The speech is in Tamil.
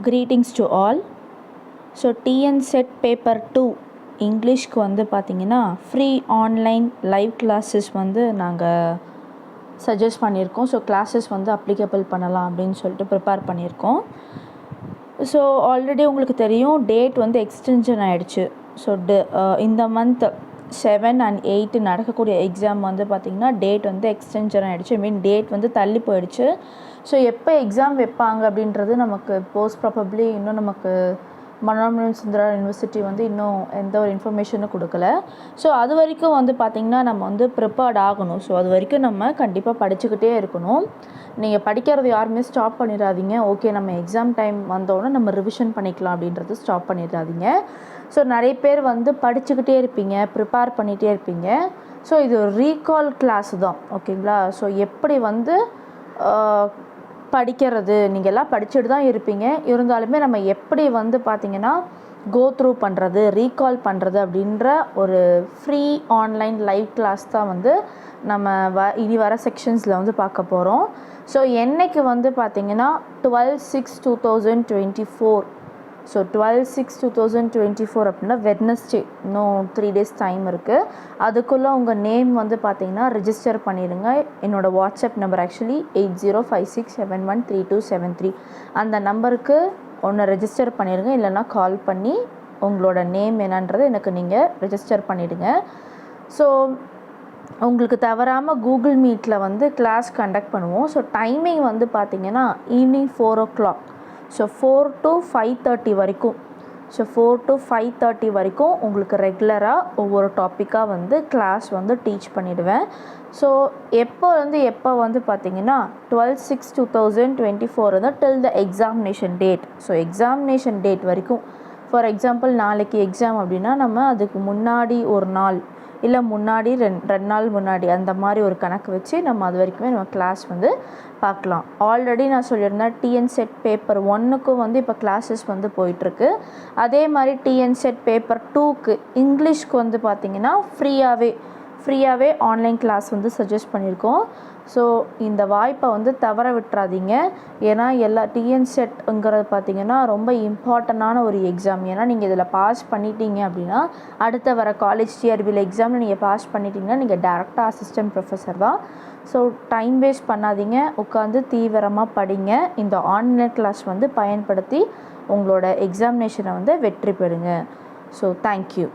Greetings to all. So TN set paper 2 இங்கிலீஷ்க்கு வந்து பார்த்திங்கன்னா ஃப்ரீ ஆன்லைன் லைவ் கிளாஸஸ் வந்து நாங்கள் சஜஸ்ட் பண்ணியிருக்கோம். ஸோ கிளாஸஸ் வந்து அப்ளிகபிள் பண்ணலாம் அப்படின்னு சொல்லிட்டு ப்ரிப்பேர் பண்ணியிருக்கோம். ஸோ ஆல்ரெடி உங்களுக்கு தெரியும் டேட் வந்து எக்ஸ்டென்ஷன் ஆகிடுச்சு. ஸோ இந்த மந்த் 7 and 8 நடக்கக்கூடிய எக்ஸாம் வந்து பார்த்திங்கன்னா டேட் வந்து எக்ஸ்டென்ஷன் ஆகிடுச்சு. டேட் வந்து தள்ளி போயிடுச்சு. ஸோ எப்போ எக்ஸாம் வைப்பாங்க அப்படின்றது நமக்கு ப்ராபப்ளி இன்னும் நமக்கு மனோன்மணியம் சுந்தரா யூனிவர்சிட்டி வந்து இன்னும் எந்த ஒரு இன்ஃபர்மேஷனும் கொடுக்கல. ஸோ அது வரைக்கும் வந்து பார்த்திங்கன்னா நம்ம வந்து ப்ரிப்பேர்ட் ஆகணும். ஸோ அது வரைக்கும் நம்ம கண்டிப்பாக படிச்சுக்கிட்டே இருக்கணும். நீங்கள் படிக்கிறது யாருமே ஸ்டாப் பண்ணிடாதீங்க. ஓகே நம்ம எக்ஸாம் டைம் வந்தோடனே நம்ம ரிவிஷன் பண்ணிக்கலாம் அப்படின்றது ஸ்டாப் பண்ணிடாதீங்க. ஸோ நிறைய பேர் வந்து படிச்சுக்கிட்டே இருப்பீங்க, ப்ரிப்பேர் பண்ணிகிட்டே இருப்பீங்க. ஸோ இது ஒரு ரீகால் கிளாஸ் தான், ஓகேங்களா? ஸோ எப்படி வந்து படிக்கிறது, நீங்கள் எல்லாம் படிச்சுட்டு தான் இருப்பீங்க. இருந்தாலுமே நம்ம எப்படி வந்து பார்த்திங்கன்னா கோ த்ரூ பண்ணுறது, ரீகால் பண்ணுறது அப்படின்ற ஒரு ஃப்ரீ ஆன்லைன் லைவ் கிளாஸ் தான் வந்து நம்ம இனி வர செக்ஷன்ஸில் வந்து பார்க்க போகிறோம். ஸோ என்னைக்கு வந்து பார்த்திங்கன்னா 12/6/2024. ஸோ 12/6/2024 அப்படின்னா வெட்னஸ்டே, இன்னும் 3 days டைம் இருக்குது. அதுக்குள்ளே உங்கள் நேம் வந்து பார்த்திங்கன்னா ரிஜிஸ்டர் பண்ணிடுங்க. என்னோடய வாட்ஸ்அப் நம்பர் ஆக்சுவலி 8056713273. அந்த நம்பருக்கு ஒன்று ரெஜிஸ்டர் பண்ணிடுங்க. இல்லைன்னா கால் பண்ணி உங்களோட நேம் என்னன்றது எனக்கு நீங்கள் ரெஜிஸ்டர் பண்ணிவிடுங்க. ஸோ உங்களுக்கு தவறாமல் கூகுள் மீட்டில் வந்து கிளாஸ் கண்டக்ட் பண்ணுவோம். ஸோ டைமிங் வந்து பார்த்திங்கன்னா ஈவினிங் 4 o'clock. ஸோ 4 to 5:30 வரைக்கும். ஸோ 4 to 5:30 வரைக்கும் உங்களுக்கு ரெகுலராக ஒவ்வொரு டாப்பிக்காக வந்து கிளாஸ் வந்து டீச் பண்ணிவிடுவேன். ஸோ எப்போ வந்து பார்த்திங்கன்னா 12/6/2024 வந்து till the examination date. So examination date வரைக்கும். ஃபார் எக்ஸாம்பிள் நாளைக்கு எக்ஸாம் அப்படின்னா நம்ம அதுக்கு முன்னாடி ஒரு நாள் இல்லை முன்னாடி ரெண்டு நாள் முன்னாடி அந்த மாதிரி ஒரு கணக்கு வச்சு நம்ம அது வரைக்குமே நம்ம கிளாஸ் வந்து பார்க்கலாம். ஆல்ரெடி நான் சொல்லியிருந்தேன் டிஎன் செட் பேப்பர் 1க்கும் வந்து இப்போ கிளாஸஸ் வந்து போயிட்டுருக்கு. அதே மாதிரி டிஎன் செட் பேப்பர் 2க்கு இங்கிலீஷ்க்கு வந்து பார்த்திங்கன்னா ஃப்ரீயாகவே ஆன்லைன் கிளாஸ் வந்து சஜஸ்ட் பண்ணியிருக்கோம். ஸோ இந்த வாய்ப்பை வந்து தவற விட்டுறாதீங்க. ஏன்னா எல்லா டிஎன் செட்ங்கிறது பார்த்திங்கன்னா ரொம்ப இம்பார்ட்டண்டான ஒரு எக்ஸாம். ஏன்னா நீங்கள் இதில் பாஸ் பண்ணிட்டீங்க அப்படின்னா அடுத்த வர காலேஜ் டிஆர்பியில் எக்ஸாமில் நீங்கள் பாஸ் பண்ணிட்டீங்கன்னா நீங்கள் டேரெக்டாக அசிஸ்டன்ட் ப்ரொஃபஸர் தான். ஸோ டைம் வேஸ்ட் பண்ணாதீங்க, உட்காந்து தீவிரமாக படிங்க. இந்த ஆன்லைன் கிளாஸ் வந்து பயன்படுத்தி உங்களோட எக்ஸாமினேஷனை வந்து வெற்றி பெறுங்க. So thank you.